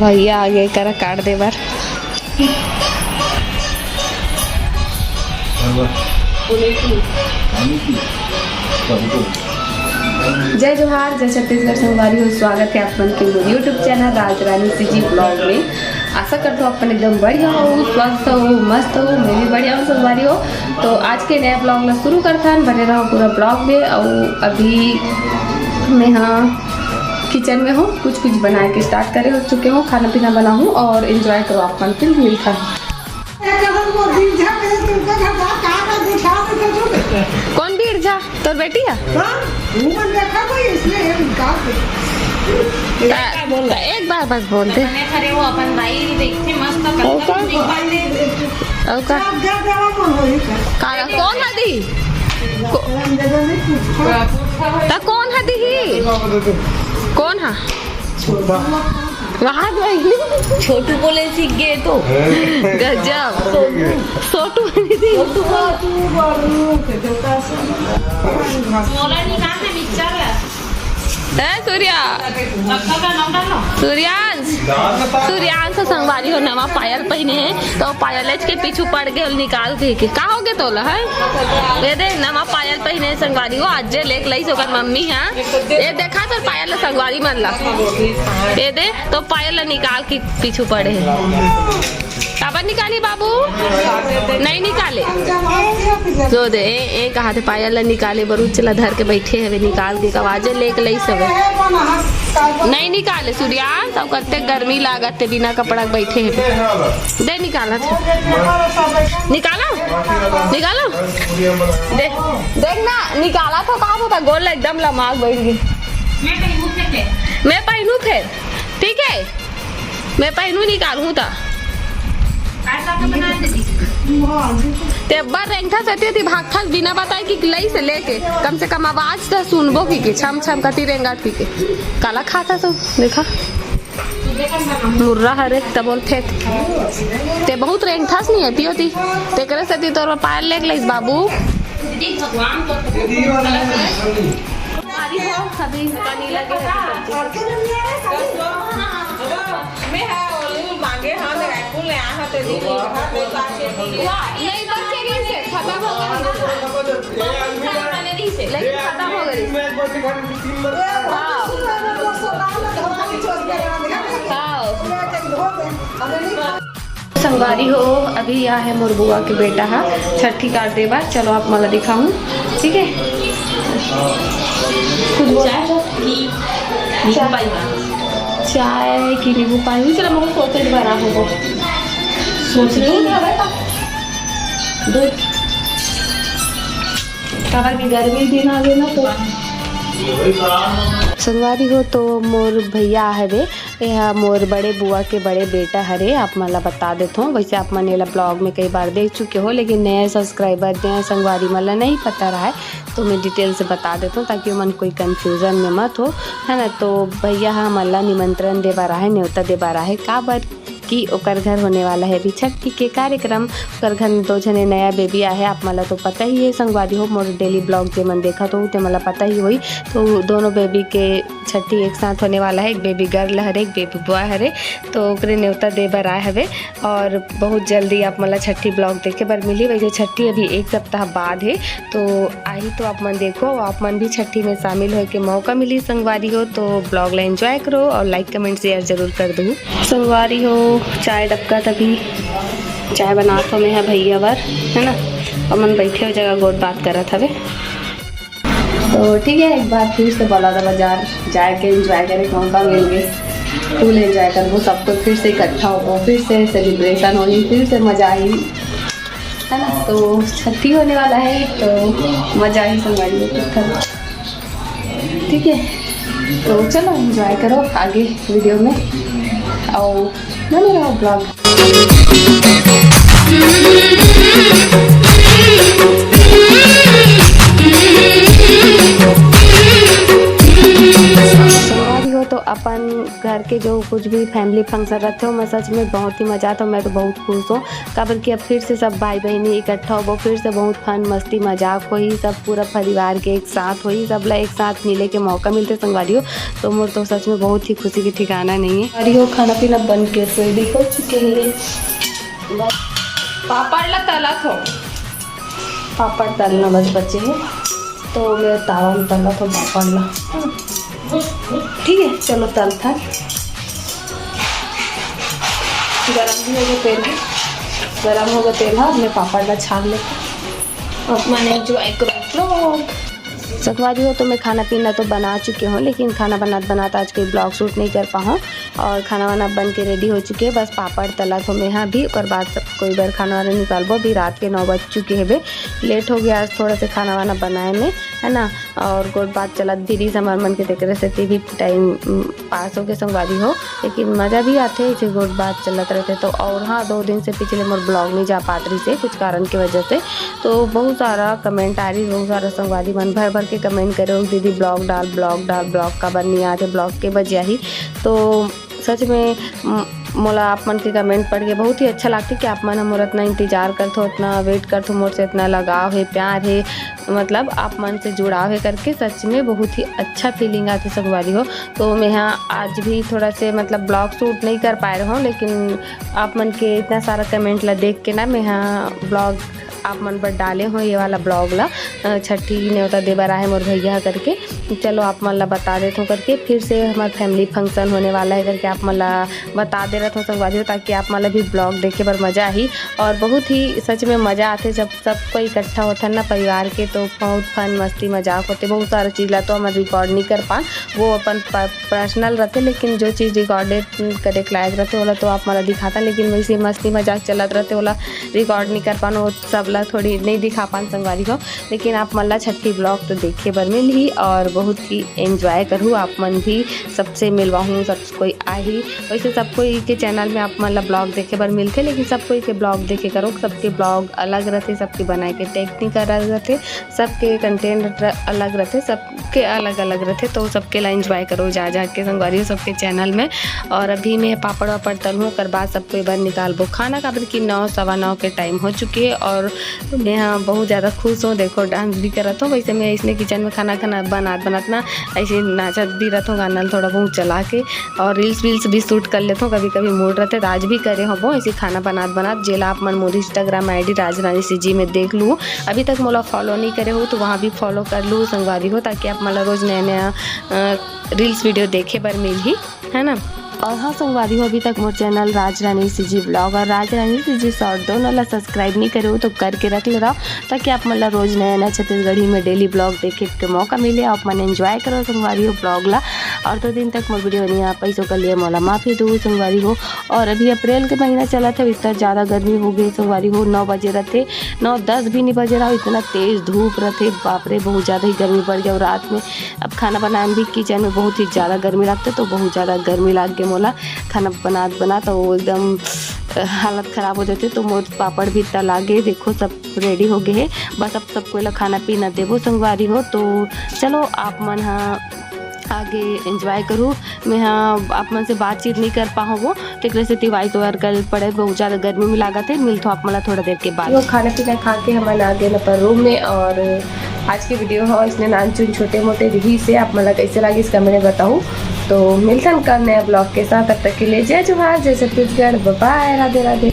भैया आगे कर काट दे बार। जय जोहार, जय छत्तीसगढ़ संगवारी हो। स्वागत है अपन के यूट्यूब चैनल राजरानी सीजी ब्लॉग में। आशा करता हूँ अपन एकदम बढ़िया हो, स्वस्थ हो, मस्त हो। मैं भी बढ़िया हूँ संगवारी हो। तो आज के नया ब्लॉग में शुरू करता है, बने रहा पूरा ब्लॉग में। और अभी मैं यहाँ किचन में हूँ, कुछ बना के स्टार्ट करे हो चुके हूँ, खाना पीना बना हूँ और एंजॉय करो अपन फिर मिलता है। कौन बिरझा? तोर बेटी है? एक बार बस बोल दे। कौन हदी? कौन हदी? कौन है? वहाँ छोटू बोले सीख गए तो गजब। छोटू सूर्यांश संगवारी हो नवा पायल पहने है तो पायल के पीछू पड़ गए निकाल के का हो गए तोला है। ये दे नवा पायल पहने संगवारी हो आज लेक लई सोकर मम्मी है। ये देखा तो पायल संगवारी मन ला ये दे तो पायल निकाल के पीछू पड़े है। काबर निकाली बाबू? नहीं निकाले तो दे ए कहा थे पायल निकाले बरू चला धर के बैठे है निकाल के आवाजे लेके लई सब नहीं निकाले। सूर्या सब करते गर्मी लागत बिना कपड़ा बैठे है। दे निकाला था, निकालो निकालो दे देख ना निकाला तो कहा होता गोल एकदम लमाग बैठ गई। मैं पहनू फिर ठीक है, मैं पहनू निकालू था तेबर रेंगठा सती थी भागठा बिना बताए कि लई से लेके कम से कम आवाज तो सुनबो की छम छम कती रेंगा थी के काला खाता तो देखा मुर्रा हरे तब बोलते ते बहुत रेंगठास नहीं आती होती ते करे सती तोर पायल लेक लईस बाबू। नहीं बच्चे से खत्म हो गई लेकिन खत्म हो गई। संगवारी हो अभी यहाँ है मोर बुआ के बेटा है छठी काट दे बार। चलो आप मला दिखाऊं ठीक है। चाय की नींबू पानी चलो मुझे सोचे बना हो सोच दूध कवर की गर्मी दिन आ गई ना तो संगवारी हो। तो मोर भैया हरे यह मोर बड़े बुआ के बड़े बेटा हरे आप मला बता देता हूँ। वैसे आप मन ये ब्लॉग में कई बार देख चुके हो लेकिन नए सब्सक्राइबर नए संगवारी मला नहीं पता रहा है तो मैं डिटेल से बता देता हूँ ताकि मन कोई कंफ्यूजन में मत हो है ना। तो भैया मला निमंत्रण दे बा रहा है, न्योता दे बा रहा है का बार कि ओकर घर होने वाला है अभी छठी के कार्यक्रम। ओकर घर में 2 जने नया बेबी आया है आप मला तो पता ही है संगवारी हो। मोर डेली ब्लॉग जे मन देखा तो ते मला पता ही हुई। तो दोनों बेबी के छठी एक साथ होने वाला है, एक बेबी गर्ल हरे एक बेबी बॉय हरे तो ओकरे न्योता दे बर आए हवे और बहुत जल्दी आप मला छठी ब्लॉग देखे बर मिली। वैसे छठी अभी 1 सप्ताह बाद है तो आई तो आप मन देखो आप मन भी छठी में शामिल हो के मौका मिली संगवारी हो। तो ब्लॉग ला एंजॉय करो और लाइक कमेंट शेयर जरूर कर दो संगवारी हो। चाय डबका तभी चाय बना तो मैं है भैया बर है ना अमन बैठे हो जगह गोद बात करा था वे तो ठीक है। एक बार फिर से बोला था बाजार जाके एंजॉय करे मौका मिल गए फुल एंजॉय करबो सब तो फिर से इकट्ठा हो फिर से सेलिब्रेशन होगी फिर से मजा आई है ना। तो छठी होने वाला है तो मजा ही संगवारी ठीक है। तो चलो एंजॉय करो आगे वीडियो में और बने रहो ब्लॉग। हो तो अपन घर के जो कुछ भी फैमिली फंक्शन रहते हो मैं सच में बहुत ही मज़ा आता हूँ। मैं तो बहुत खुश हूँ काबर कि अब फिर से सब भाई बहनी इकट्ठा हो, फिर से बहुत फन मस्ती मजाक हो, सब पूरा परिवार के एक साथ हो, सब ला एक साथ मिले के मौका मिलते संगवारी हो। तो मोर तो सच में बहुत ही खुशी की ठिकाना नहीं है। अरे हो खाना पीना बन के रेडी हो चुके हैं। पापड़ ला तला थो, पापड़ तलना बस बचे हैं तो मैं तावा में तला तो पापड़ ला। ठीक है चलो तल था। गरम भी हो गया तेल, गरम हो गया तेल है। मैं पापड़ ला छान लेते और मैंने जो एक संगवारी हो तो मैं खाना पीना तो बना चुकी हूँ, लेकिन खाना बनाता आज कोई ब्लॉग शूट नहीं कर पाऊँ और खाना वाना बन के रेडी हो चुके हैं। बस पापड़ तला तो मैं यहाँ भी और बाद सब कोई बार खाना वाना निकालबो। अभी रात के 9 बज चुके हैं, लेट हो गया आज थोड़ा सा खाना वाना बनाए में, है ना। और गोट बात चलत भी समर मन के देख रहे भी टाइम पास हो के संगवारी हो, लेकिन मज़ा भी आते इसे गोट बात चलत रहते तो। और हाँ 2 दिन से पिछले मोर ब्लॉग नहीं जा पात रही से कुछ कारण की वजह से, तो बहुत सारा कमेंट आ रही, बहुत सारा संगवारी मन भर भर के कमेंट करे दीदी ब्लॉग डाल ब्लॉग का बन नहीं आते, ब्लॉग के बजे ही। तो सच में मोला आप मन के कमेंट पढ़ के बहुत ही अच्छा लगता कि आप मन मोर इतना इंतजार करते हो, इतना वेट करते हो, मोर से इतना लगाव है, प्यार है, मतलब आप मन से जुड़ाव है करके सच में बहुत ही अच्छा फीलिंग आती संगवारी हो। तो मैं यहाँ आज भी थोड़ा से मतलब ब्लॉग शूट नहीं कर पा रहा हूँ, लेकिन आप मन के इतना सारा कमेंट ला देख के ना मैं यहाँ ब्लॉग आप मन पर डाले हो ये वाला ब्लॉग ला छठी न्योता देवर आए मोर भैया करके। चलो आप मन ला बता देते हो करके, फिर से हमारा फैमिली फंक्शन होने वाला है करके आप मन ला बता दे रहा था संगवारी हो, ताकि आप मन ला भी ब्लॉग देखे पर मज़ा ही। और बहुत ही सच में मज़ा आते जब सब कोई इकट्ठा होता है ना परिवार के, तो बहुत फन मस्ती मजाक होते। बहुत सारा चीज़ ला तो हम रिकॉर्ड नहीं कर पा, वो अपन पर्सनल रहते, लेकिन जो चीज़ रिकॉर्डेड करे लायक रहते वाला तो आप मन ला दिखाता, लेकिन वैसे मस्ती मजाक चलत रहते वाला रिकॉर्ड नहीं कर पाना, वो सब ला थोड़ी नहीं दिखा पान संगवारी को। लेकिन आप मन ला छठी ब्लॉग तो देखे बर मिल ही और बहुत ही एंजॉय करूँ, आप मन भी सबसे मिलवाऊँ, सब कोई आ ही। वैसे सब कोई के चैनल में आप मन ला ब्लॉग देखे बर मिलते, लेकिन सब कोई के ब्लॉग देखे करो, सबके ब्लॉग अलग रहते, सबके बनाए के टेक्निक अलग रहते, सबके कंटेंट अलग रहते, सबके अलग अलग रहते, तो सबके ला एंजॉय करो जा के संगवारी सबके चैनल में। और अभी मैं पापड़ वापड़ तलूँ कर बाद सब कोई बार निकालबो खाना का कि 9 सवा 9 के टाइम हो चुकी है। और मैं यहाँ बहुत ज़्यादा खुश हूँ, देखो डांस भी कर रहा था। वैसे मैं इसने किचन में खाना बनातना ऐसे नाचत भी रहता हूँ, गाना थोड़ा बहुत चला के, और रील्स भी शूट कर लेता हूँ कभी कभी मूड रहते तो आज भी करे हो ऐसे खाना बनात जेला आप मन मोर इंस्टाग्राम ID राजरानी CG में देख लूँ। अभी तक मोला फॉलो नहीं करे हो तो वहाँ भी फॉलो कर लूँ संगवारी हो, ताकि आप मतलब रोज़ नया नया रील्स वीडियो देखे बर मिल ही, है ना। और हाँ संगवारी हो अभी तक मोर चैनल राजरानी CG ब्लॉग और राजरानी CG शॉर्ट दोनों ला सब्सक्राइब नहीं करे हो तो करके रख ले रहा, ताकि आप मतलब रोज़ नया नया छत्तीसगढ़ी में डेली ब्लॉग देखे के मौका मिले, आप मन एंजॉय करो संगवारी हो ब्लॉग ला। और 2 दिन तक मोर वीडियो नहीं आ पाई तो कर लिए मोला माफ़ी दो संगवारी हो। और अभी अप्रैल के महीना चला था, इतना ज़्यादा गर्मी हो गई संगवारी हो, 9 बजे रहते, 9-10 भी नहीं बजे रहा, इतना तेज़ धूप रहते, बाप रे बहुत ज़्यादा ही गर्मी बढ़ गया। और रात में अब खाना बनाने भी किचन में बहुत ही ज़्यादा गर्मी लगता, तो बहुत ज़्यादा गर्मी लग गई मोला खाना बना तो एकदम हालत ख़राब हो जाती। तो मोर पापड़ भी तला गए, देखो सब रेडी हो गए हैं, बस अब सबको ला खाना पीना देवो संगवारी हो। तो चलो आप मन हाँ आगे एंजॉय करूँ, मैं हाँ आप मन से बातचीत नहीं कर पाऊँ वो तो से वॉइस ओवर कर पड़े, बहुत ज़्यादा गर्मी में लागत है। मिलता हूँ आप मला थोड़ा देर के बाद। वो खाना पीना खा के हम आ गए पर रूम में, और आज की वीडियो हो इसने नान चुन छोटे मोटे रही से आप मला कैसे लगी इसका मैंने बताऊँ। तो मिलता कल नया ब्लॉग के साथ, तब तक के लिए जय जोहार, जय छत्तीसगढ़, बाय, राधे राधे।